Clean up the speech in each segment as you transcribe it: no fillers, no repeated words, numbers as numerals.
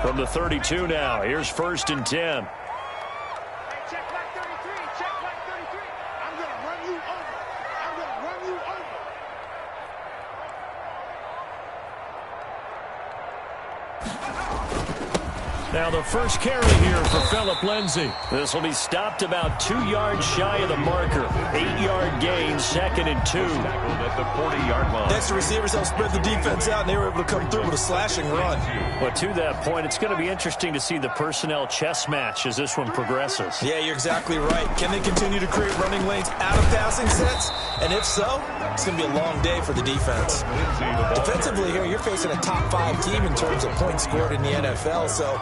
From the 32 now, here's 1st and 10. Check back 33. Check back 33. I'm going to run you over. I'm going to run you over. Now the first carry here for Phillip Lindsay. This will be stopped about 2 yards shy of the marker. 8-yard gain, 2nd and 2. At the 40-yard line. Next, the receivers helped spread the defense out, and they were able to come through with a slashing run. But to that point, it's going to be interesting to see the personnel chess match as this one progresses. Yeah, you're exactly right. Can they continue to create running lanes out of passing sets? And if so, it's going to be a long day for the defense. Defensively here, you're facing a top 5 team in terms of points scored in the NFL, so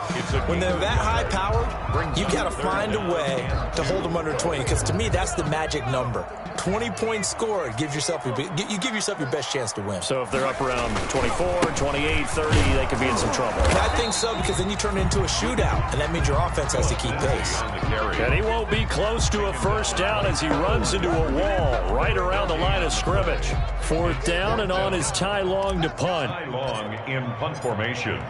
when they're that high-powered, you got to find a way to hold them under 20, because to me, that's the magic number. 20 points scored gives yourself you give yourself your best chance to win. So if they're up around 24, 28, 30, they could be in some trouble. I think so, because then you turn it into a shootout, and that means your offense has to keep pace. And he won't be close to a first down as he runs into a wall right around the line of scrimmage. 4th down and on is Ty Long to punt. Ty Long in punt formation.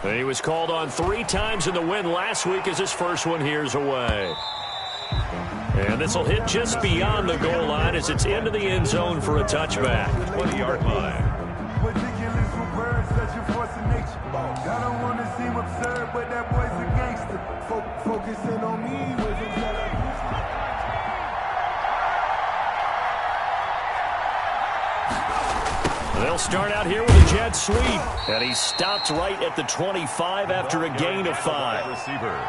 He was called on 3 times in the win last week as his first one here's away. And this will hit just beyond the goal line as it's into the end zone for a touchback. 20-yard line. Ridiculous with words, such a force of nature. I don't want to seem absurd, but that boy's a gangster. Focusing on me was They'll start out here with a jet sweep. And he stopped right at the 25 after a gain of 5. Receiver.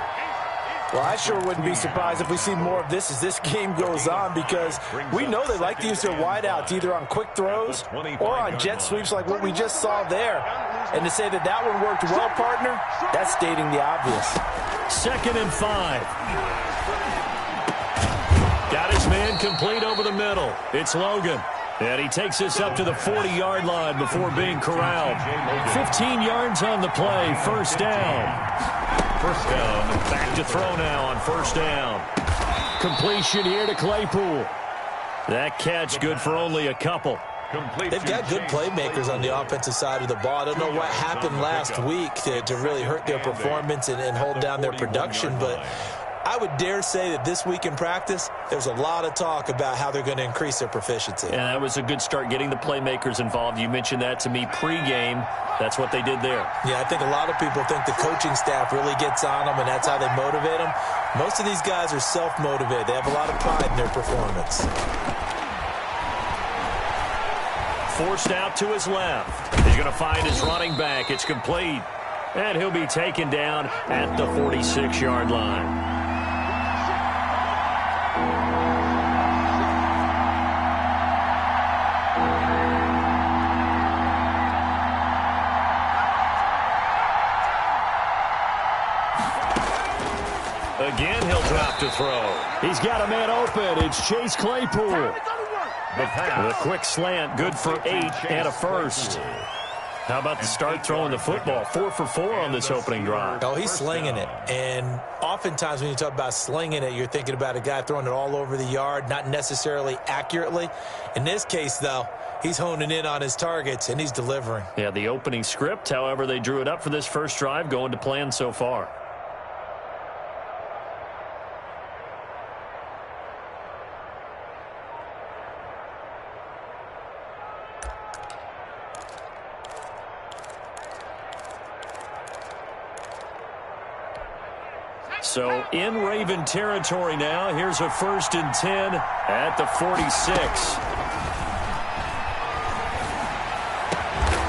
Well, I sure wouldn't be surprised if we see more of this as this game goes on, because we know they like to use their wideouts either on quick throws or on jet sweeps like what we just saw there. And to say that that one worked well, partner, that's stating the obvious. 2nd and 5. Got his man complete over the middle. It's Logan. And he takes this up to the 40-yard line before being corralled. 15 yards on the play, 1st down. First down. Back to throw now on 1st down. Completion here to Claypool. That catch good for only a couple. They've got good playmakers on the offensive side of the ball. I don't know what happened last week to really hurt their performance and hold down their production, but I would dare say that this week in practice, there's a lot of talk about how they're going to increase their proficiency. And that was a good start getting the playmakers involved. You mentioned that to me pregame. That's what they did there. Yeah, I think a lot of people think the coaching staff really gets on them, and that's how they motivate them. Most of these guys are self-motivated. They have a lot of pride in their performance. Forced out to his left. He's going to find his running back. It's complete. And he'll be taken down at the 46-yard line. Again, he'll drop to throw. He's got a man open. It's Chase Claypool. The quick slant, good for 8 and a first. How about the start throwing the football? 4 for 4 on this opening drive. Oh, he's slinging it. And oftentimes when you talk about slinging it, you're thinking about a guy throwing it all over the yard, not necessarily accurately. In this case, though, he's honing in on his targets, and he's delivering. Yeah, the opening script, however, they drew it up for this first drive, going to plan so far. So in Raven territory now. Here's a 1st and 10 at the 46.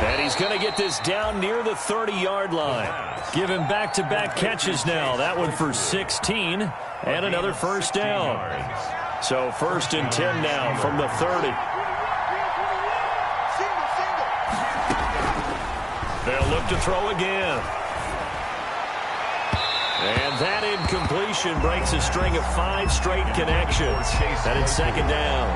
And he's going to get this down near the 30-yard line. Give him back-to-back catches now. That one for 16 and another first down. So 1st and 10 now from the 30. They'll look to throw again. And that incompletion breaks a string of 5 straight connections. And it's 2nd down.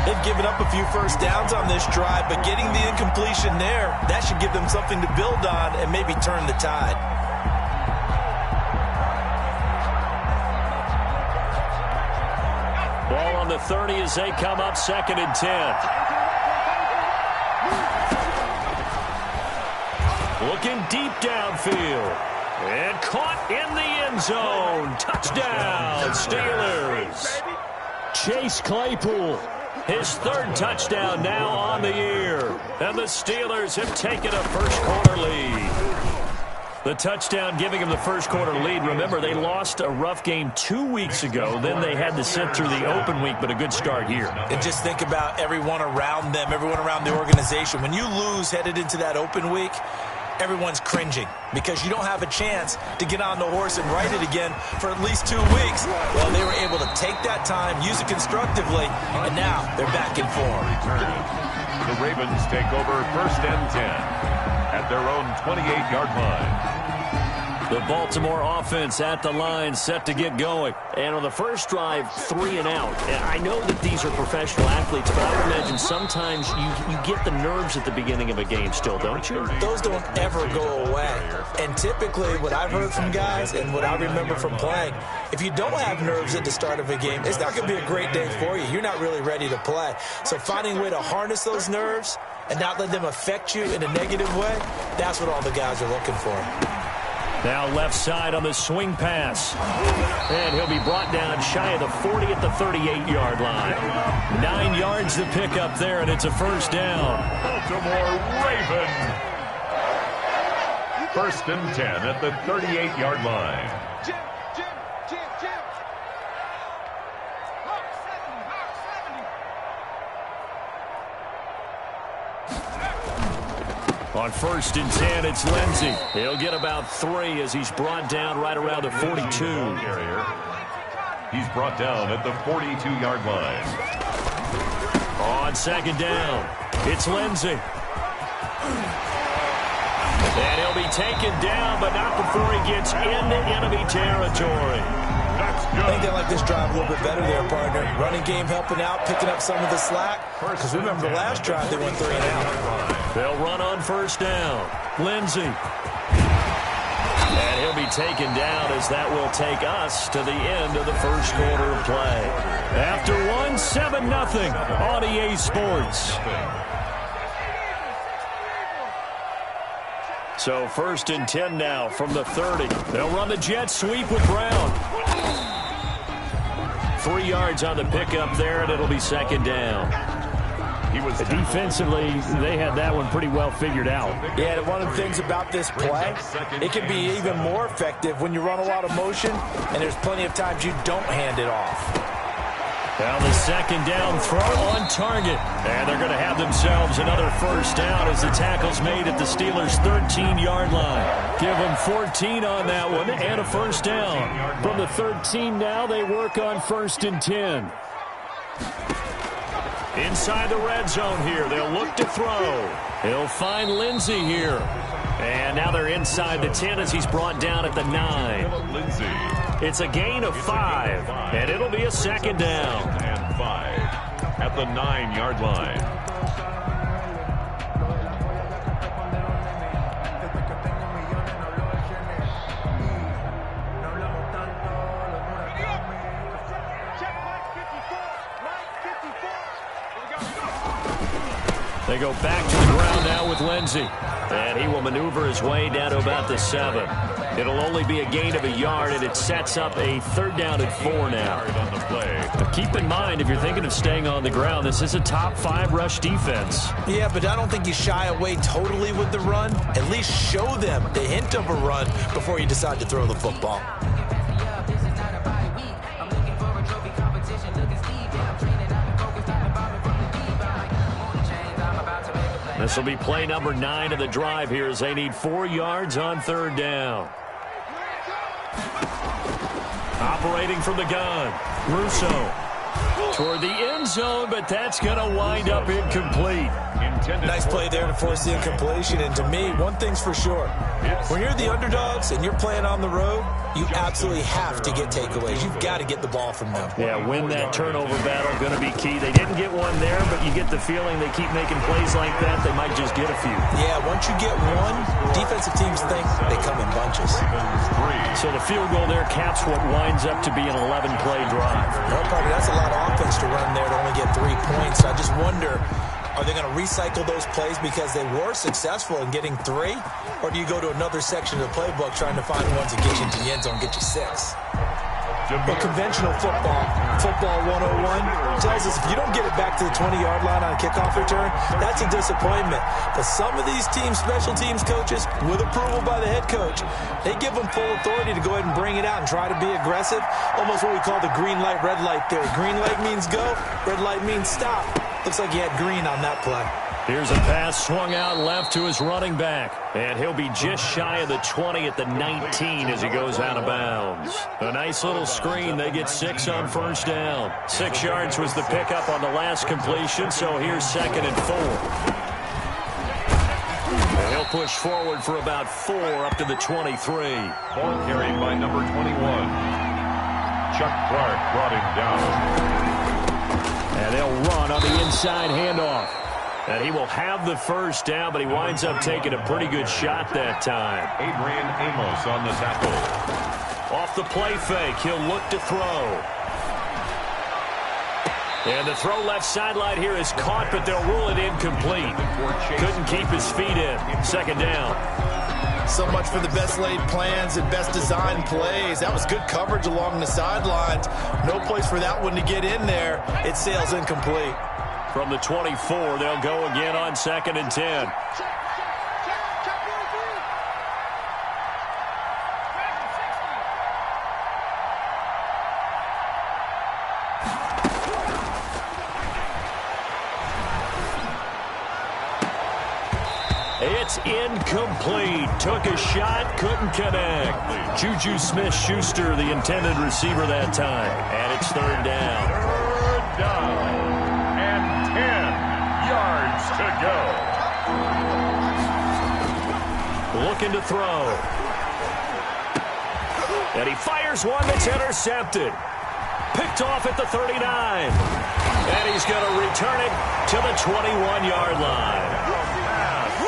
They've given up a few first downs on this drive, but getting the incompletion there, that should give them something to build on and maybe turn the tide. Ball on the 30 as they come up 2nd and 10. Looking deep downfield. And caught in the end zone. Touchdown, Steelers. Chase Claypool, his third touchdown now on the year. And the Steelers have taken a first-quarter lead. The touchdown giving them the first-quarter lead. Remember, they lost a rough game 2 weeks ago. Then they had to sit through the open week, but a good start here. And just think about everyone around them, everyone around the organization. When you lose headed into that open week, everyone's cringing because you don't have a chance to get on the horse and ride it again for at least 2 weeks. Well, they were able to take that time, use it constructively, and now they're back in form. The Ravens take over 1st and 10 at their own 28-yard line. The Baltimore offense at the line, set to get going. And on the first drive, 3 and out. And I know that these are professional athletes, but I would imagine sometimes you get the nerves at the beginning of a game still, don't you? Those don't ever go away. And typically what I've heard from guys and what I remember from playing, if you don't have nerves at the start of a game, it's not going to be a great day for you. You're not really ready to play. So finding a way to harness those nerves and not let them affect you in a negative way, that's what all the guys are looking for. Now left side on the swing pass. And he'll be brought down shy of the 40 at the 38-yard line. 9 yards to pick up there, and it's a first down. Baltimore Ravens. 1st and 10 at the 38-yard line. Jim. On 1st and 10, it's Lindsey. He'll get about 3 as he's brought down right around the 42. He's brought down at the 42-yard line. On 2nd down, it's Lindsey. And he'll be taken down, but not before he gets into enemy territory. I think they like this drive a little bit better there, partner. Running game helping out, picking up some of the slack. Because remember the last drive, they went 3 and out. They'll run on 1st down. Lindsey. And he'll be taken down as that will take us to the end of the first quarter of play. After one, 7-0 on EA Sports. So 1st and 10 now from the 30. They'll run the jet sweep with Brown. 3 yards on the pickup there, and it'll be 2nd down. Defensively, they had that one pretty well figured out. Yeah, and one of the things about this play, it can be even more effective when you run a lot of motion, and there's plenty of times you don't hand it off. Now the 2nd down throw on target. And they're going to have themselves another first down as the tackle's made at the Steelers' 13-yard line. Give them 14 on that one and a first down. From the 13 now, they work on 1st and 10. Inside the red zone here, they'll look to throw. He'll find Lindsey here. And now they're inside the 10 as he's brought down at the 9. Lindsey. It's a gain of 5, and it'll be a 2nd down. And 5 at the 9-yard line. They go back to the ground now with Lindsey. And he will maneuver his way down to about the 7. It'll only be a gain of a yard, and it sets up a 3rd down at 4 now. Now keep in mind, if you're thinking of staying on the ground, this is a top 5 rush defense. Yeah, but I don't think you shy away totally with the run. At least show them the hint of a run before you decide to throw the football. This will be play number 9 of the drive here as they need 4 yards on 3rd down. Operating from the gun, Russo toward the end zone, but that's going to wind up incomplete. Nice play there to force the incompletion. And to me, one thing's for sure. When you're the underdogs and you're playing on the road, you absolutely have to get takeaways. You've got to get the ball from them. Yeah, win that turnover battle, going to be key. They didn't get one there, but you get the feeling they keep making plays like that, they might just get a few. Yeah, once you get one, defensive teams think they come in bunches. So the field goal there caps what winds up to be an 11-play drive. No, partner, that's a lot of offense to run there to only get 3 points. I just wonder, Are they going to recycle those plays because they were successful in getting 3? Or do you go to another section of the playbook trying to find ones that get you into the end zone, get you 6? But conventional football 101, tells us if you don't get it back to the 20-yard line on a kickoff return, that's a disappointment. But some of these teams, special teams coaches, with approval by the head coach, they give them full authority to go ahead and bring it out and try to be aggressive. Almost what we call the green light, red light theory. Green light means go, red light means stop. Looks like he had green on that play. Here's a pass swung out left to his running back. And he'll be just shy of the 20 at the 19 as he goes out of bounds. A nice little screen. They get 6 on first down. 6 yards was the pickup on the last completion, so here's 2nd and 4. And he'll push forward for about 4 up to the 23. Ball carried by number 21. Chuck Clark brought him down. And they'll run on the inside handoff. And he will have the first down, but he winds up taking a pretty good shot that time. Adrian Amos on the tackle. Off the play fake, he'll look to throw. And the throw left sideline here is caught, but they'll rule it incomplete. Couldn't keep his feet in. 2nd down. So much for the best laid plans and best designed plays. That was good coverage along the sidelines. No place for that one to get in there. It sails incomplete. From the 24, they'll go again on 2nd and 10. It's incomplete. Took a shot, couldn't connect. Juju Smith-Schuster, the intended receiver that time. And it's 3rd down. 3rd down. 10 yards to go. Looking to throw. And he fires one that's intercepted. Picked off at the 39. And he's going to return it to the 21-yard line.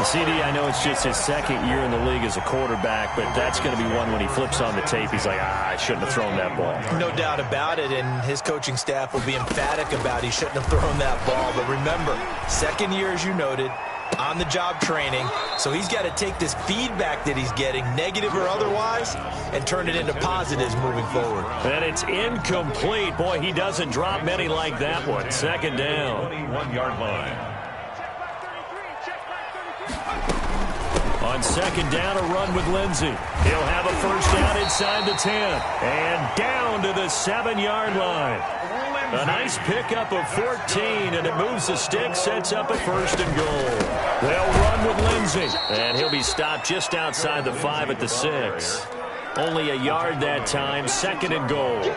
CD, I know it's just his 2nd year in the league as a quarterback, but that's going to be one when he flips on the tape, he's like, I shouldn't have thrown that ball. No doubt about it, and his coaching staff will be emphatic about he shouldn't have thrown that ball. But remember, 2nd year, as you noted, on-the-job training, so he's got to take this feedback that he's getting, negative or otherwise, and turn it into positives moving forward. And it's incomplete. Boy, he doesn't drop many like that one. 2nd down. 21-yard line. On 2nd down, a run with Lindsey. He'll have a first down inside the 10. And down to the 7-yard line. A nice pickup of 14, and it moves the stick, sets up a 1st and goal. They'll run with Lindsey. And he'll be stopped just outside the 5 at the 6. Only a yard that time, 2nd and goal.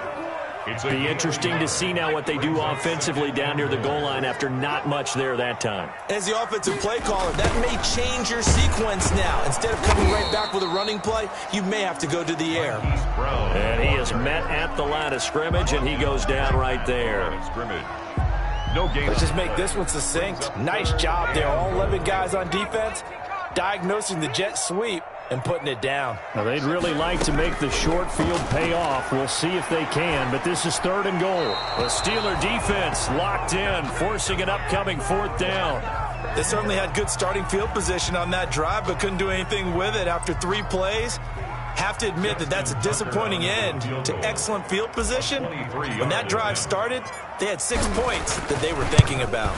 It'll be interesting to see now what they do offensively down near the goal line after not much there that time. As the offensive play caller, that may change your sequence now. Instead of coming right back with a running play, you may have to go to the air. And he is met at the line of scrimmage, and he goes down right there. No game. Let's just make this one succinct. Nice job there. All 11 guys on defense diagnosing the jet sweep and putting it down. Now, they'd really like to make the short field pay off. We'll see if they can, but this is 3rd and goal. The Steeler defense locked in, forcing an upcoming 4th down. They certainly had good starting field position on that drive, but couldn't do anything with it after 3 plays. Have to admit that that's a disappointing end to excellent field position. When that drive started, they had 6 points that they were thinking about.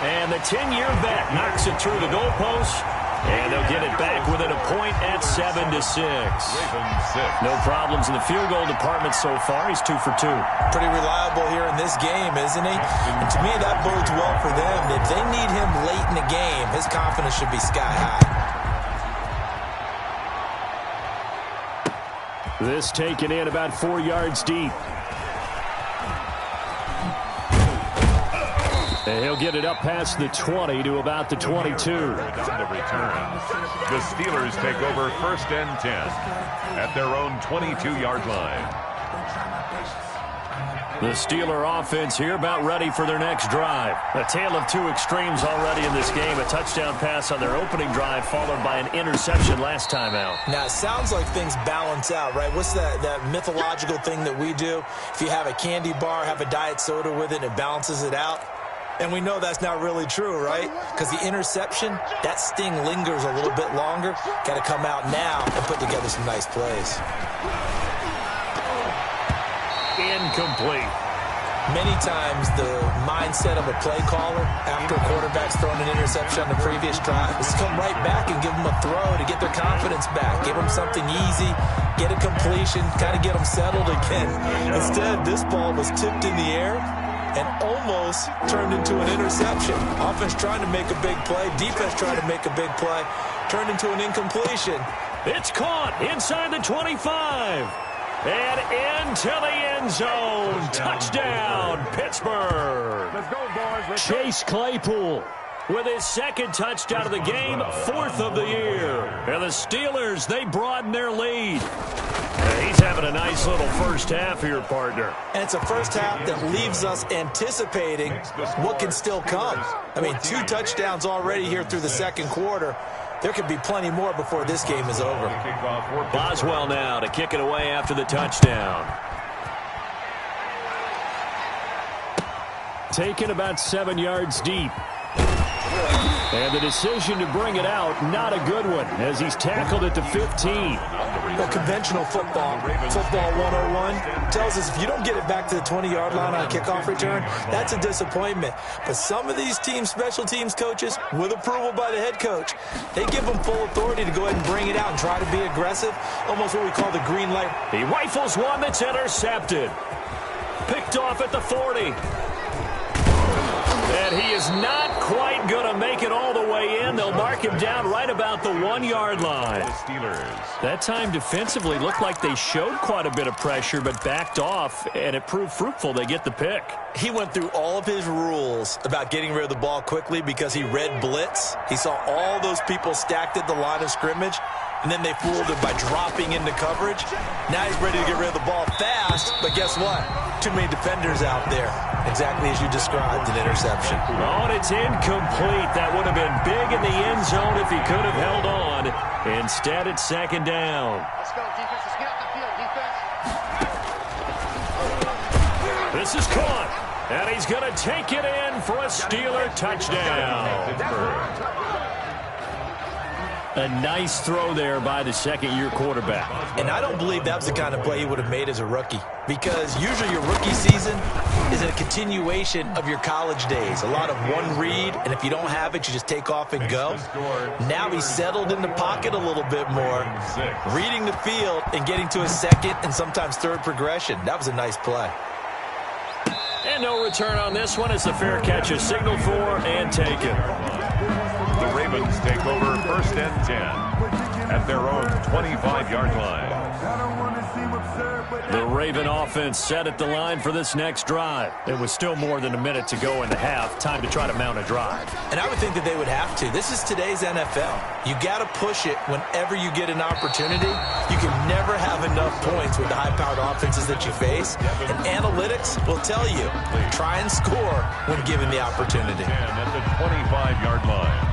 And the 10-year vet knocks it through the goalpost. And they'll get it back within a point at 7-6. No problems in the field goal department so far. He's 2 for 2. Pretty reliable here in this game, isn't he? And to me, that bodes well for them. If they need him late in the game, his confidence should be sky high. This taken in about 4 yards deep. And he'll get it up past the 20 to about the 22. The Steelers take over 1st and 10 at their own 22-yard line. The Steeler offense here about ready for their next drive. A tale of 2 extremes already in this game. A touchdown pass on their opening drive followed by an interception last time out. Now, it sounds like things balance out, right? What's that mythological thing that we do? If you have a candy bar, have a diet soda with it, and it balances it out. And we know that's not really true, right? Because the interception, that sting lingers a little bit longer. Got to come out now and put together some nice plays. Incomplete. Many times the mindset of a play caller after a quarterback's thrown an interception on the previous drive is to come right back and give them a throw to get their confidence back. Give them something easy, get a completion, kind of get them settled again. Instead, this ball was tipped in the air and almost turned into an interception. Offense trying to make a big play, defense trying to make a big play, turned into an incompletion. It's caught inside the 25. And into the end zone. Touchdown, Pittsburgh. Let's go, boys. Let's go. Chase Claypool with his second touchdown of the game, fourth of the year. And the Steelers, they broaden their lead. He's having a nice little first half here, partner. And it's a first half that leaves us anticipating what can still come. I mean, 2 touchdowns already here through the second quarter. There could be plenty more before this game is over. Boswell now to kick it away after the touchdown. Taken about 7 yards deep. And the decision to bring it out, not a good one, as he's tackled at the 15. Well, conventional football 101, tells us if you don't get it back to the 20-yard line on a kickoff return, that's a disappointment. But some of these team special teams coaches, with approval by the head coach, they give them full authority to go ahead and bring it out and try to be aggressive, almost what we call the green light. He rifles one that's intercepted. Picked off at the 40. And he is not quite going to make it all the way in. They'll mark him down right about the 1-yard line. That time defensively looked like they showed quite a bit of pressure but backed off, and it proved fruitful. They get the pick. He went through all of his rules about getting rid of the ball quickly because he read blitz. He saw all those people stacked at the line of scrimmage, and then they fooled him by dropping into coverage. Now he's ready to get rid of the ball fast, but guess what? Too many defenders out there. Exactly as you described, an interception. Oh, and it's incomplete. That would have been big in the end zone if he could have held on. Instead, it's second down. Let's go, defense. Let's get out the field, defense. This is caught. And he's going to take it in for a Steeler touchdown. A nice throw there by the second-year quarterback. And I don't believe that was the kind of play he would have made as a rookie, because usually your rookie season is a continuation of your college days. A lot of one read, and if you don't have it, you just take off and go. Now he's settled in the pocket a little bit more, reading the field and getting to his second and sometimes third progression. That was a nice play. And no return on this one. It's a fair catch, a signal for and taken. The Ravens take over first and 10 at their own 25-yard line. The Raven offense set at the line for this next drive. It was still more than a minute to go in the half. Time to try to mount a drive. And I would think that they would have to. This is today's NFL. You got to push it whenever you get an opportunity. You can never have enough points with the high-powered offenses that you face. And analytics will tell you, try and score when given the opportunity. And at the 25-yard line.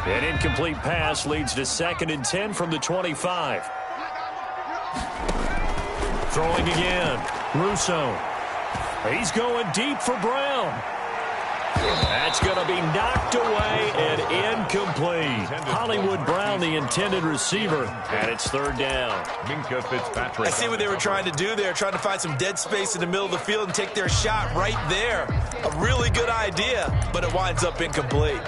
An incomplete pass leads to second and 10 from the 25. Throwing again. Russo. He's going deep for Brown. That's going to be knocked away and incomplete. Hollywood Brown, the intended receiver, and it's third down. Minka Fitzpatrick. I see what they were trying to do there, trying to find some dead space in the middle of the field and take their shot right there. A really good idea, but it winds up incomplete.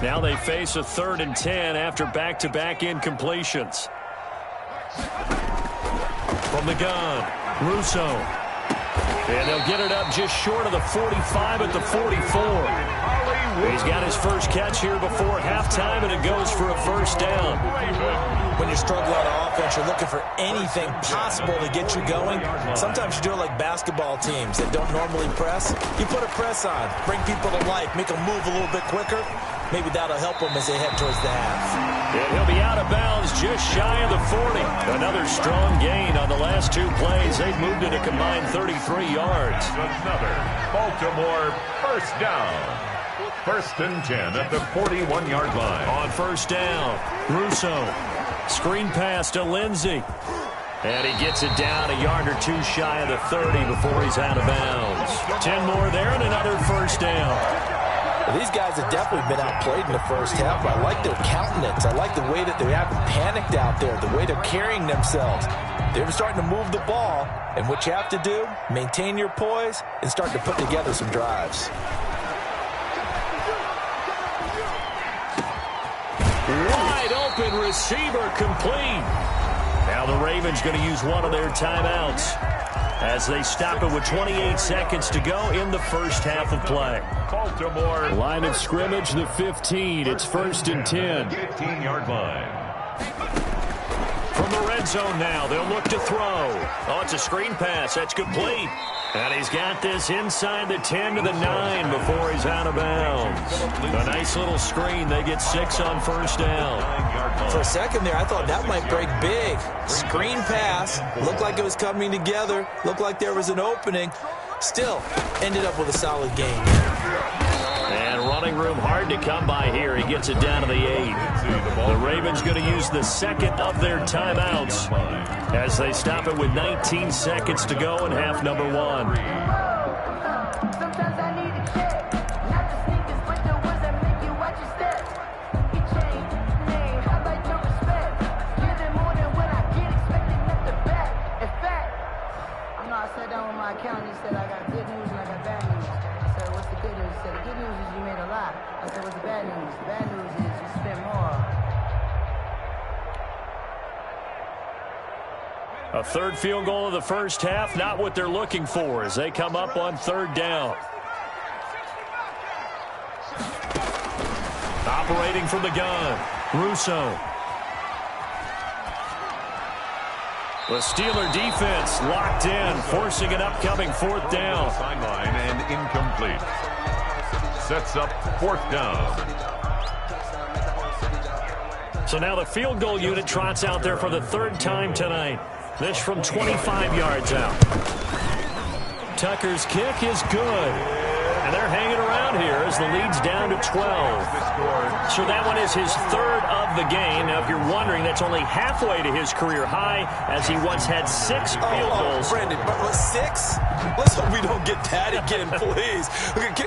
Now they face a third and 10 after back-to-back incompletions. From the gun, Russo. And they'll get it up just short of the 45 at the 44. He's got his first catch here before halftime, and it goes for a first down. When you struggle on offense, you're looking for anything possible to get you going. Sometimes you do it like basketball teams that don't normally press. You put a press on, bring people to life, make them move a little bit quicker. Maybe that'll help them as they head towards the half. And he'll be out of bounds just shy of the 40. Another strong gain on the last two plays. They've moved it a combined 33 yards. Another Baltimore first down. First and 10 at the 41-yard line. On first down, Russo. Screen pass to Lindsey. And he gets it down a yard or two shy of the 30 before he's out of bounds. 10 more there and another first down. Well, these guys have definitely been outplayed in the first half. I like their countenance. I like the way that they haven't panicked out there, the way they're carrying themselves. They're starting to move the ball, and what you have to do, maintain your poise and start to put together some drives. Wide open receiver complete. Now the Ravens going to use one of their timeouts as they stop it with 28 seconds to go in the first half of play. Baltimore. Line of scrimmage, the 15. It's first and 10. 15-yard line. From the red zone now, they'll look to throw. Oh, it's a screen pass. That's complete. And he's got this inside the 10 to the 9 before he's out of bounds. A nice little screen. They get 6 on first down. For a second there, I thought that might break big. Screen pass. Looked like it was coming together. Looked like there was an opening. Still, ended up with a solid game. And running room hard to come by here. He gets it down to the 8. The Ravens going to use the second of their timeouts as they stop it with 19 seconds to go in half number 1. Sometimes I need a check, not the sneakers, but the ones that make you watch your steps. You change name, I like your respect. Give them more than what I get, expecting at the back. In fact, I know I sat down with my accountant. He said I got good news and I got bad news. I said, what's the good news? He said, the good news is you made a lot. I said, what's the bad news? The bad news is you spent more. A third field goal of the first half, not what they're looking for as they come up on third down. Operating from the gun, Russo. The Steeler defense locked in, forcing an upcoming fourth down. Sideline and incomplete. Sets up fourth down. So now the field goal unit trots out there for the third time tonight. This from 25 yards out. Tucker's kick is good. And they're hanging around here as the lead's down to 12. So that one is his third of the game. Now, if you're wondering, that's only halfway to his career high, as he once had 6 field goals. Brandon, but 6? Let's hope we don't get that again, please.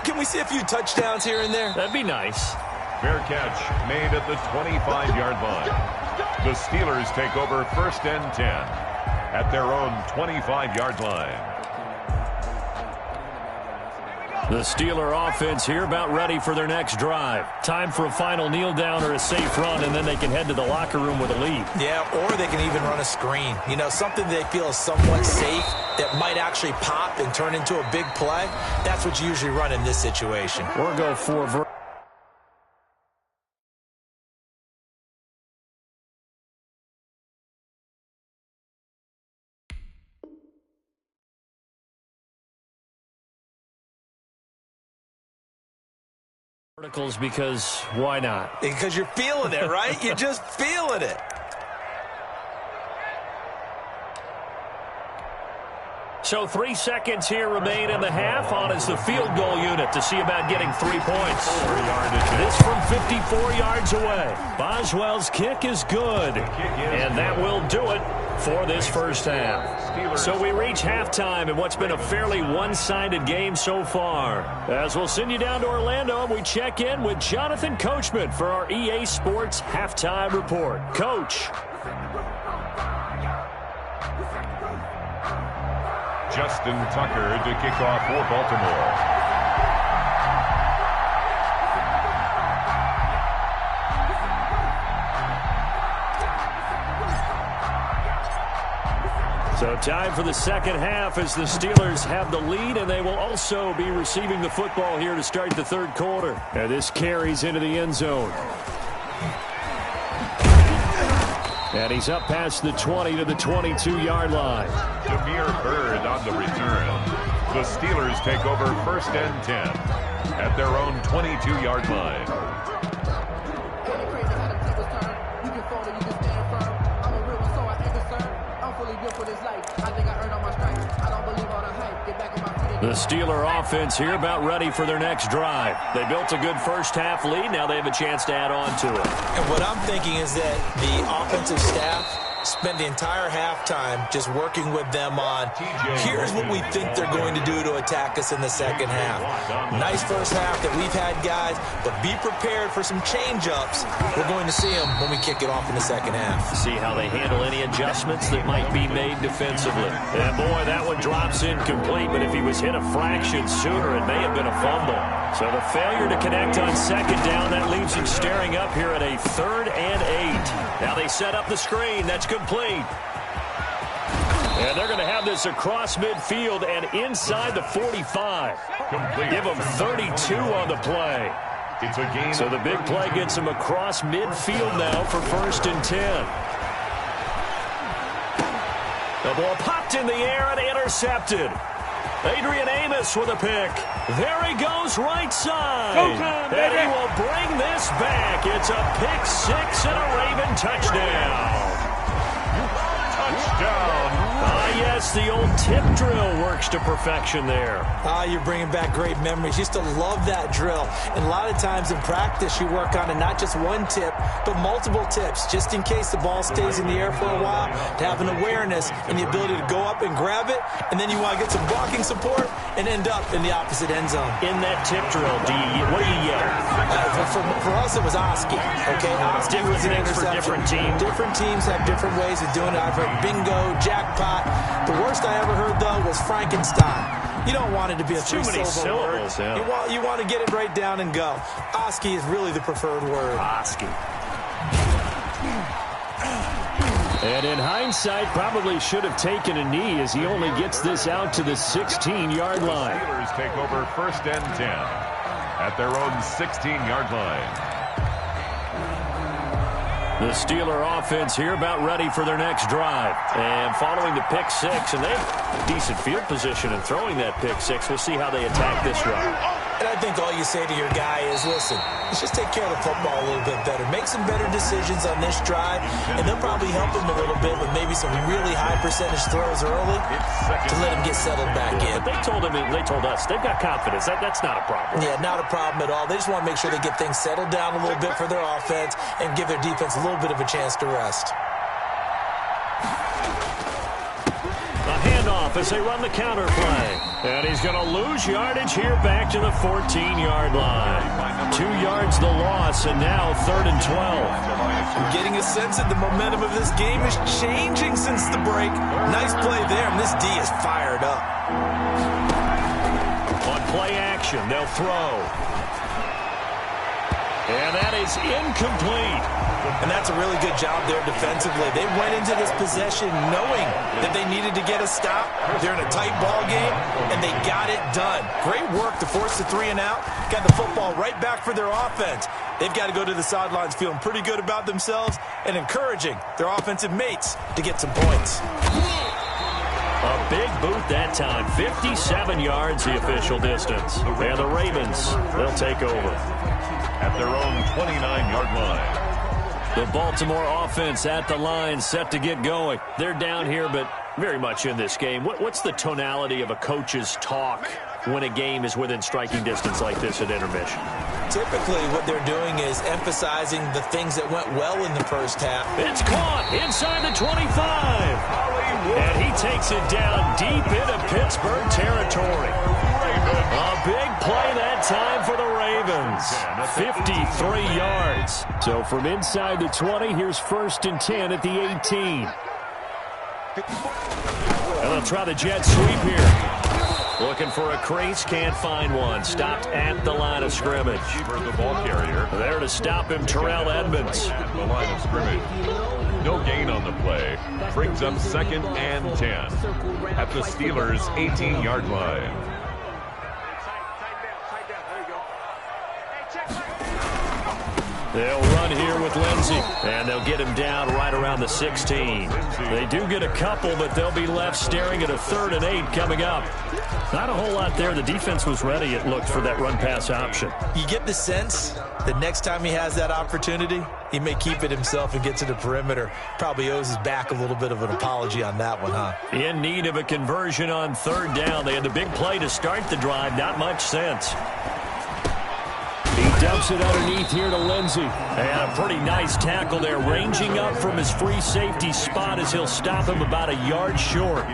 Can we see a few touchdowns here and there? That'd be nice. Fair catch made at the 25-yard line. The Steelers take over first and 10 at their own 25-yard line. The Steeler offense here about ready for their next drive. Time for a final kneel down or a safe run, and then they can head to the locker room with a lead. Yeah, or they can even run a screen. You know, something they feel is somewhat safe that might actually pop and turn into a big play. That's what you usually run in this situation. Or go for verticals, because why not? Because you're feeling it, right? You're just feeling it. So 3 seconds here remain in the half. On is the field goal unit to see about getting 3 points. This from 54 yards away. Boswell's kick is good. And that will do it for this first half. So we reach halftime in what's been a fairly one-sided game so far. As we'll send you down to Orlando, we check in with Jonathan Coachman for our EA Sports Halftime Report. Coach. Justin Tucker to kick off for Baltimore. So time for the second half as the Steelers have the lead, and they will also be receiving the football here to start the third quarter. And this carries into the end zone. And he's up past the 20 to the 22-yard line. Jameer Byrd on the return. The Steelers take over first and 10 at their own 22-yard line. fully built for this life. I think I earned all my stripes. I don't believe all the hype. Get back on my feet. The Steeler offense here about ready for their next drive. They built a good first-half lead. Now they have a chance to add on to it. And what I'm thinking is that the offensive staff spend the entire halftime just working with them on, here's what we think they're going to do to attack us in the second half. Nice first half that we've had, guys, but be prepared for some change-ups. We're going to see them when we kick it off in the second half. See how they handle any adjustments that might be made defensively. And boy, that one drops incomplete, but if he was hit a fraction sooner, it may have been a fumble. So the failure to connect on second down, that leaves him staring up here at a 3rd and 8. Now they set up the screen. That's complete. And they're going to have this across midfield and inside the 45. Complete. Give them 32 on the play. It's a gain. So the big play gets them across midfield now for 1st and 10. The ball popped in the air and intercepted. Adrian Amos with a pick. There he goes right side. And he will bring this back. It's a pick 6 and a Raven touchdown. Touchdown. Yes, the old tip drill works to perfection there. You're bringing back great memories. Used to love that drill. And a lot of times in practice, you work on it, not just one tip, but multiple tips, just in case the ball stays in the air for a while, to have an awareness and the ability to go up and grab it, and then you want to get some blocking support and end up in the opposite end zone. In that tip drill, what do you yell? For us, it was Oski. Okay, Oski was an interception. For different teams. Different teams have different ways of doing it. I've heard bingo, jackpot. The worst I ever heard, though, was Frankenstein. You don't want it to be a three-syllable word. Yeah. You want to get it right down and go. Oski is really the preferred word. Oski. And in hindsight, probably should have taken a knee as he only gets this out to the 16-yard line. The Steelers take over 1st and 10 at their own 16-yard line. The Steeler offense here about ready for their next drive. And following the pick 6, and they have decent field position in throwing that pick 6. We'll see how they attack this drive. And I think all you say to your guy is, listen, let's just take care of the football a little bit better. Make some better decisions on this drive, and they'll probably help him a little bit with maybe some really high percentage throws early to let him get settled back in. But they told us they've got confidence. That's not a problem. Yeah, not a problem at all. They just want to make sure they get things settled down a little bit for their offense and give their defense a little bit of a chance to rest. A handoff as they run the counter play. And he's going to lose yardage here back to the 14-yard line. 2 yards the loss, and now 3rd and 12. I'm getting a sense that the momentum of this game is changing since the break. Nice play there, and this D is fired up. On play action, they'll throw. And that is incomplete. And that's a really good job there defensively. They went into this possession knowing that they needed to get a stop. They're in a tight ball game, and they got it done. Great work to force the 3 and out. Got the football right back for their offense. They've got to go to the sidelines feeling pretty good about themselves and encouraging their offensive mates to get some points. A big boot that time. 57 yards the official distance. And the Ravens, they'll take over. At their own 29-yard line. The Baltimore offense at the line, set to get going. They're down here, but very much in this game. What's the tonality of a coach's talk when a game is within striking distance like this at intermission? Typically, what they're doing is emphasizing the things that went well in the first half. It's caught inside the 25. And he takes it down deep into Pittsburgh territory. A big play that time for the Ravens. 53 yards. So from inside the 20, here's 1st and 10 at the 18. And they'll try the jet sweep here. Looking for a crease, can't find one. Stopped at the line of scrimmage. The ball carrier. There to stop him, Terrell Edmonds. At the line of scrimmage. No gain on the play. Brings up 2nd and 10 at the Steelers' 18-yard line. They'll run here with Lindsey, and they'll get him down right around the 16. They do get a couple, but they'll be left staring at a 3rd and 8 coming up. Not a whole lot there. The defense was ready, it looked, for that run-pass option. You get the sense that next time he has that opportunity, he may keep it himself and get to the perimeter. Probably owes his back a little bit of an apology on that one, huh? In need of a conversion on 3rd down. They had the big play to start the drive. Not much sense. He dumps it underneath here to Lindsey. And a pretty nice tackle there, ranging up from his free safety spot as he'll stop him about a yard short.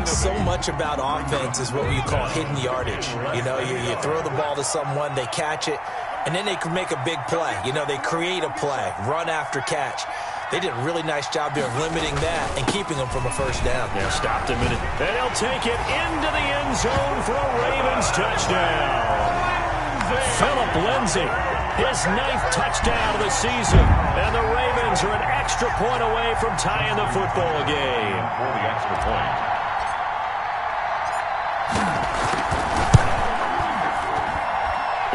So much about offense is what we call hidden yardage. You know, you throw the ball to someone, they catch it, and then they can make a big play. You know, they create a play, run after catch. They did a really nice job there of limiting that and keeping them from a 1st down. Yeah, stopped him in it. And he'll take it into the end zone for a Ravens touchdown. Phillip Lindsay, his 9th touchdown of the season. And the Ravens are an extra point away from tying the football game. For the extra point.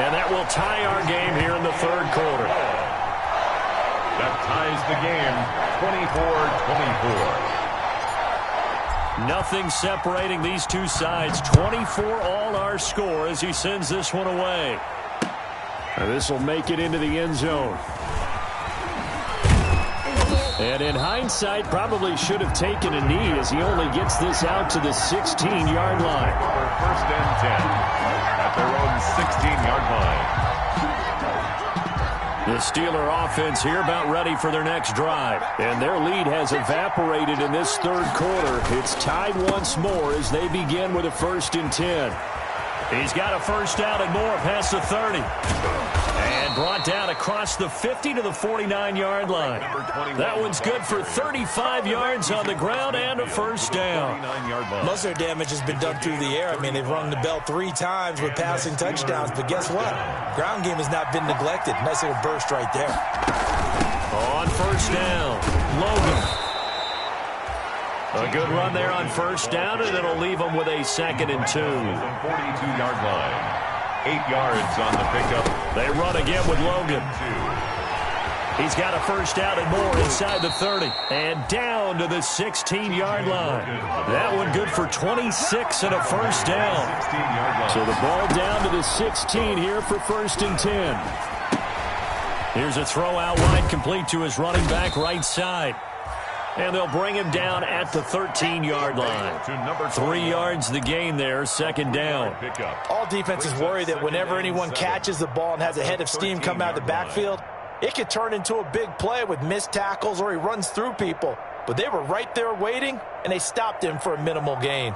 And that will tie our game here in the 3rd quarter. That ties the game, 24-24. Nothing separating these two sides. 24 all our score as he sends this one away. And this will make it into the end zone. And in hindsight, probably should have taken a knee as he only gets this out to the 16-yard line. 1st and 10 at their own 16-yard line. The Steeler offense here about ready for their next drive. And their lead has evaporated in this 3rd quarter. It's tied once more as they begin with a 1st and 10. He's got a 1st down and more past the 30. And brought down across the 50 to the 49-yard line. That one's good for 35 yards on the ground and a 1st down. Most of their damage has been done through the air. I mean, they've rung the bell 3 times with passing touchdowns. But guess what? Ground game has not been neglected. Nice little burst right there. On 1st down, Logan. A good run there on 1st down, and it'll leave them with a 2nd and 2. 42-yard line. 8 yards on the pickup. They run again with Logan. He's got a 1st down and more inside the 30. And down to the 16-yard line. That one good for 26 and a 1st down. So the ball down to the 16 here for 1st and 10. Here's a throw out wide, complete to his running back right side. And they'll bring him down at the 13-yard line. 3 yards the gain there, 2nd down. All defenses worry that whenever anyone catches the ball and has a head of steam come out of the backfield, it could turn into a big play with missed tackles or he runs through people. But they were right there waiting, and they stopped him for a minimal gain.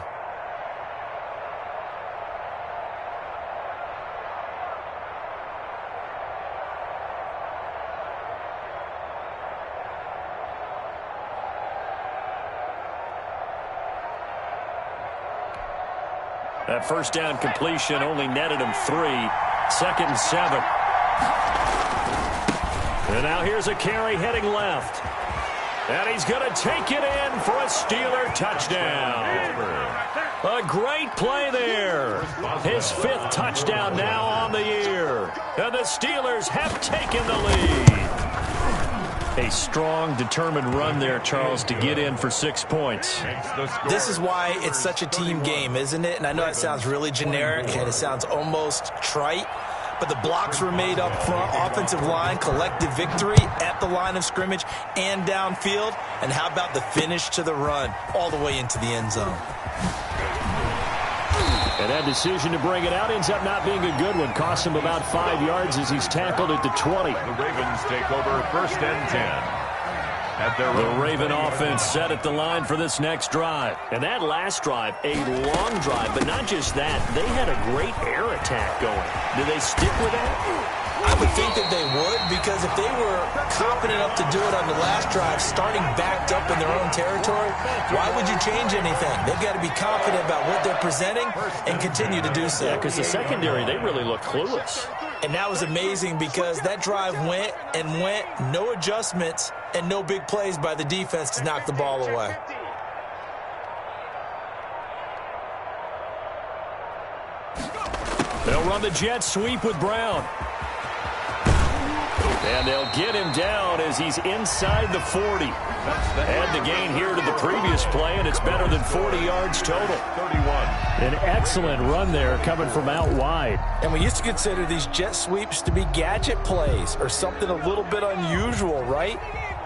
That 1st down completion only netted him 3. 2nd and 7. And now here's a carry heading left. And he's going to take it in for a Steeler touchdown. A great play there. His 5th touchdown now on the year. And the Steelers have taken the lead. A strong, determined run there, Charles, to get in for 6 points. This is why it's such a team game, isn't it? And I know that sounds really generic, and it sounds almost trite, but the blocks were made up front, offensive line, collective victory at the line of scrimmage and downfield. And how about the finish to the run all the way into the end zone? And that decision to bring it out ends up not being a good one. Cost him about 5 yards as he's tackled at the 20. The Ravens take over 1st and 10. The Raven offense set at the line for this next drive. And that last drive, a long drive, but not just that. They had a great air attack going. Do they stick with that? I would think that they would, because if they were confident enough to do it on the last drive, starting backed up in their own territory, why would you change anything? They've got to be confident about what they're presenting and continue to do so. Yeah, because the secondary, they really look clueless. And that was amazing because that drive went and went, no adjustments and no big plays by the defense to knock the ball away. They'll run the jet sweep with Brown. And they'll get him down as he's inside the 40. Add the gain here to the previous play, and it's better than 40 yards total. 31. An excellent run there coming from out wide. And we used to consider these jet sweeps to be gadget plays or something a little bit unusual, right?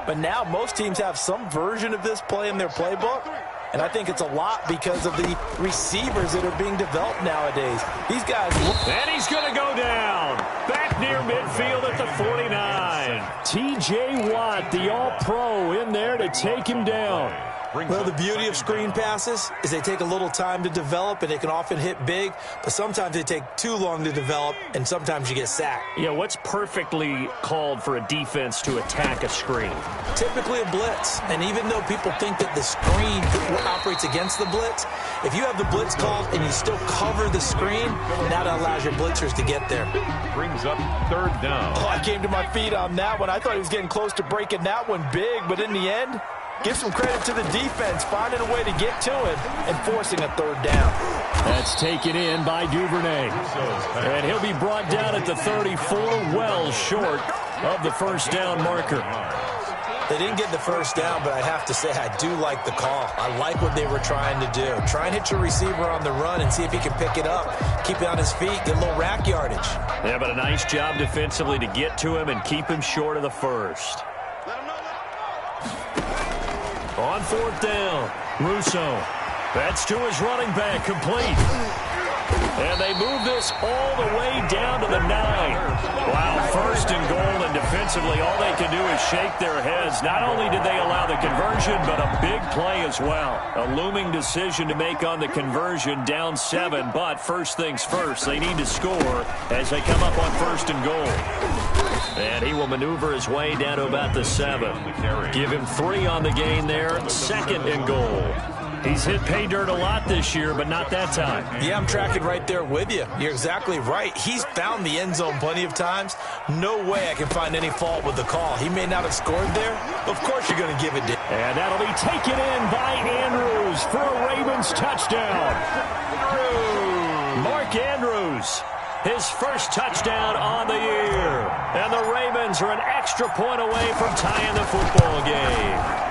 But now most teams have some version of this play in their playbook. And I think it's a lot because of the receivers that are being developed nowadays. These guys... And he's going to go down. Back near midfield at the 49. T.J. Watt, the all-pro, in there to take him down. Well, the beauty of screen passes is they take a little time to develop, and they can often hit big, but sometimes they take too long to develop, and sometimes you get sacked. Yeah, what's perfectly called for a defense to attack a screen? Typically a blitz, and even though people think that the screen operates against the blitz, if you have the blitz called and you still cover the screen, that allows your blitzers to get there. Brings up 3rd down. Oh, I came to my feet on that one. I thought he was getting close to breaking that one big, but in the end, give some credit to the defense, finding a way to get to him and forcing a 3rd down. That's taken in by Duvernay. And he'll be brought down at the 34, well short of the first down marker. They didn't get the first down, but I have to say I do like the call. I like what they were trying to do. Try and hit your receiver on the run and see if he can pick it up, keep it on his feet, get a little rack yardage. Yeah, but a nice job defensively to get to him and keep him short of the first. On 4th down, Russo. That's to his running back, complete. And they move this all the way down to the 9. Wow, 1st and goal, and defensively all they can do is shake their heads. Not only did they allow the conversion, but a big play as well. A looming decision to make on the conversion, down 7, but first things first, they need to score as they come up on 1st and goal. And he will maneuver his way down to about the 7. Give him 3 on the gain there, 2nd and goal. He's hit pay dirt a lot this year, but not that time. Yeah, I'm tracking right there with you. You're exactly right. He's found the end zone plenty of times. No way I can find any fault with the call. He may not have scored there. Of course you're going to give it to him. And that'll be taken in by Andrews for a Ravens touchdown. Mark Andrews, his first touchdown on the year. And the Ravens are an extra point away from tying the football game.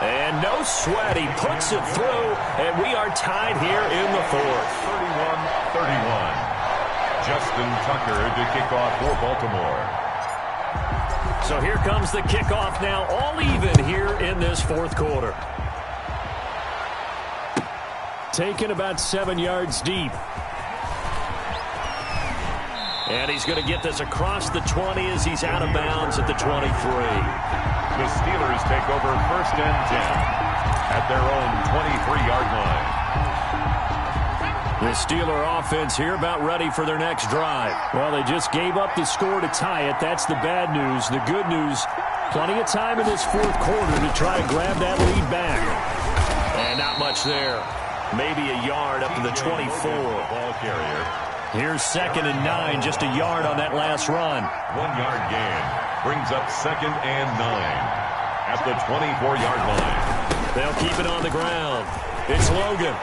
And no sweat, he puts it through, and we are tied here in the 4th. 31-31. Justin Tucker to kick off for Baltimore. So here comes the kickoff now, all even here in this 4th quarter. Taken about 7 yards deep. And he's going to get this across the 20 as he's out of bounds at the 23. The Steelers take over 1st and 10 at their own 23-yard line. The Steeler offense here about ready for their next drive. Well, they just gave up the score to tie it. That's the bad news. The good news, plenty of time in this 4th quarter to try and grab that lead back. And not much there. Maybe a yard up to the 24. Ball carrier. Here's 2nd and 9, just a yard on that last run. 1-yard gain brings up 2nd and 9 at the 24-yard line. They'll keep it on the ground. It's Logan.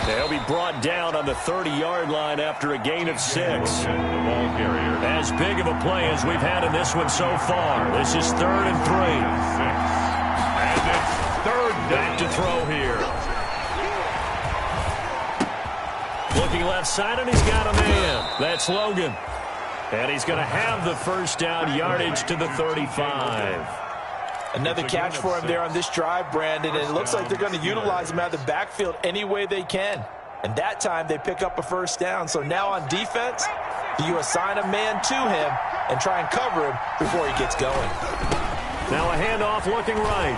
They'll be brought down on the 30-yard line after a gain of 6. The ball carrier. As big of a play as we've had in this one so far. This is 3rd and 3. 6. And it's 3rd down. Back to throw here. Looking left side, and he's got a man. That's Logan. And he's going to have the first down, yardage to the 35. Another catch for him there on this drive, Brandon, and it looks like they're going to utilize him out of the backfield any way they can. And that time they pick up a first down. So now on defense, you assign a man to him and try and cover him before he gets going. Now a handoff looking right.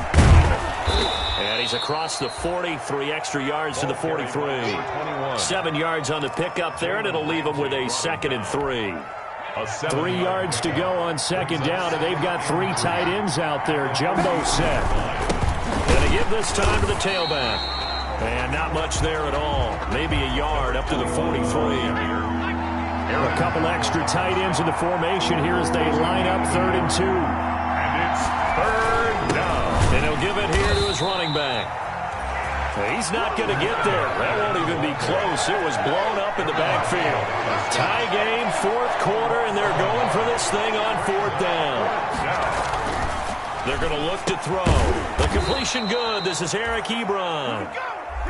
And he's across the 40, 3 extra yards to the 43. 7 yards on the pickup there, and it'll leave him with a 2nd and 3. 3 yards to go on 2nd down, and they've got 3 tight ends out there. Jumbo set. Going to give this time to the tailback. And not much there at all. Maybe a yard up to the 43. A couple extra tight ends in the formation here as they line up 3rd and 2. And it's 3rd down. And he'll give it here to his running back. He's not going to get there. That won't even be close. It was blown up in the backfield. Tie game, fourth quarter, and they're going for this thing on fourth down. They're going to look to throw. The completion good. This is Eric Ebron.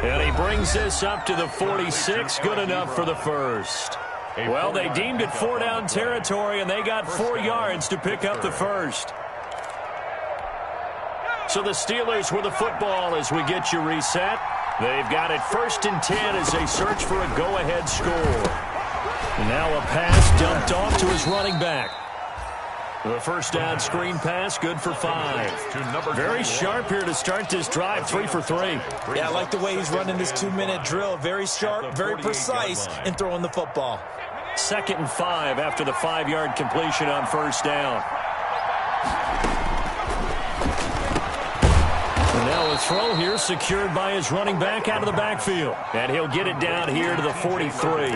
And he brings this up to the 46. Good enough for the first. Well, they deemed it four-down territory, and they got 4 yards to pick up the first. So the Steelers with the football as we get you reset. They've got it 1st and 10 as they search for a go-ahead score. And now a pass dumped off to his running back. The first down screen pass, good for 5. Very sharp here to start this drive, 3 for 3. Yeah, I like the way he's running this 2-minute drill. Very sharp, very precise in throwing the football. 2nd and 5 after the 5-yard completion on first down. And now a throw here secured by his running back out of the backfield. And he'll get it down here to the 43.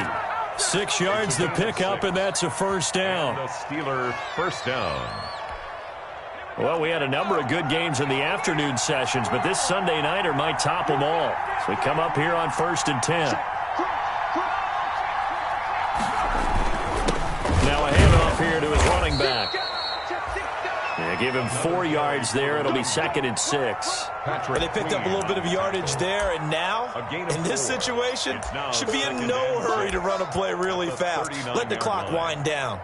6 yards to pick up, and that's a first down. The Steeler first down. Well, we had a number of good games in the afternoon sessions, but this Sunday nighter might top them all. So we come up here on 1st and 10. Now a handoff here to his running back. Yeah, give him 4 yards there. It'll be 2nd and 6. They picked up a little bit of yardage there, and now, in this situation, should be in no hurry to run a play really fast. Let the clock wind down.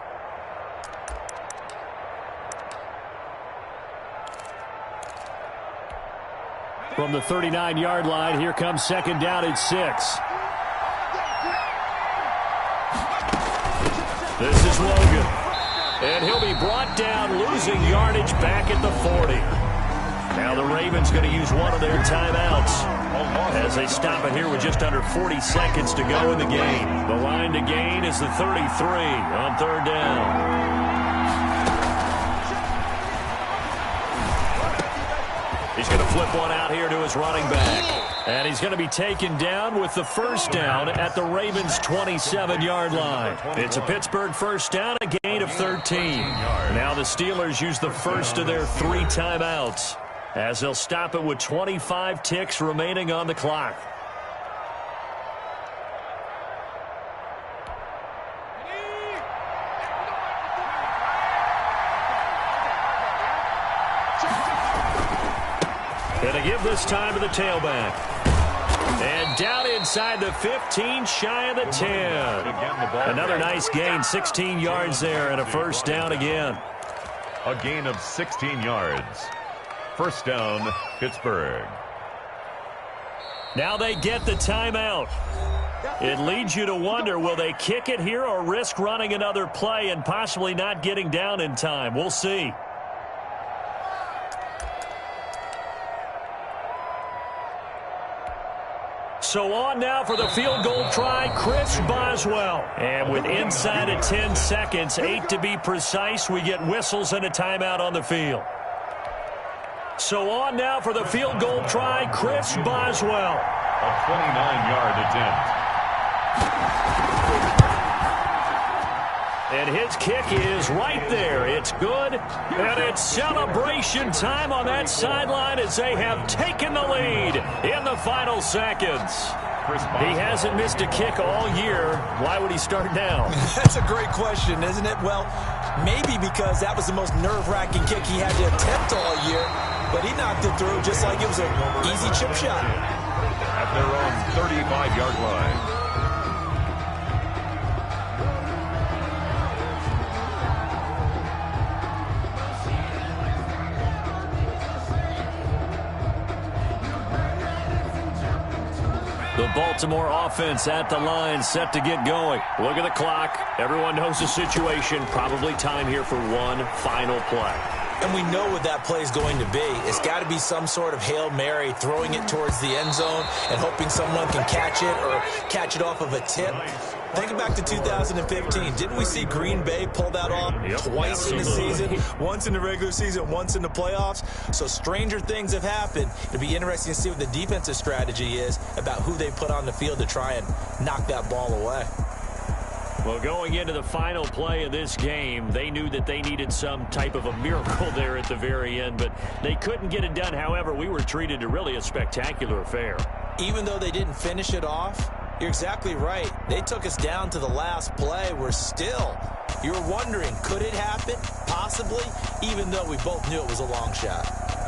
From the 39-yard line, here comes 2nd down and 6. This is Logan. And he'll be brought down, losing yardage back at the 40. Now the Ravens going to use one of their timeouts as they stop it here with just under 40 seconds to go in the game. The line to gain is the 33 on 3rd down. He's going to flip one out here to his running back. And he's going to be taken down with the first down at the Ravens' 27-yard line. It's a Pittsburgh first down, a gain of 13. Now the Steelers use the first of their 3 timeouts as they'll stop it with 25 ticks remaining on the clock. And to give this time to the tailback. And down inside the 15, shy of the 10. Another nice gain, 16 yards there, and a first down again. A gain of 16 yards. First down, Pittsburgh. Now they get the timeout. It leads you to wonder, will they kick it here or risk running another play and possibly not getting down in time? We'll see. So on now for the field goal try, Chris Boswell. And with inside of 10 seconds, 8 to be precise, we get whistles and a timeout on the field. So on now for the field goal try, Chris Boswell. A 29-yard attempt. And his kick is right there. It's good. And it's celebration time on that sideline as they have taken the lead in the final seconds. He hasn't missed a kick all year. Why would he start now? That's a great question, isn't it? Well, maybe because that was the most nerve-wracking kick he had to attempt all year. But he knocked it through just like it was an easy chip shot. At their own 35-yard line. The Baltimore offense at the line, set to get going. Look at the clock. Everyone knows the situation. Probably time here for one final play. And we know what that play is going to be. It's got to be some sort of Hail Mary, throwing it towards the end zone and hoping someone can catch it or catch it off of a tip. Thinking back to 2015, didn't we see Green Bay pull that off twice in the season? Once in the regular season, once in the playoffs. So stranger things have happened. It'll be interesting to see what the defensive strategy is about who they put on the field to try and knock that ball away. Well, going into the final play of this game, they knew that they needed some type of a miracle there at the very end, but they couldn't get it done. However, we were treated to really a spectacular affair. Even though they didn't finish it off, you're exactly right. They took us down to the last play. We're still, you're wondering, could it happen? Possibly, even though we both knew it was a long shot.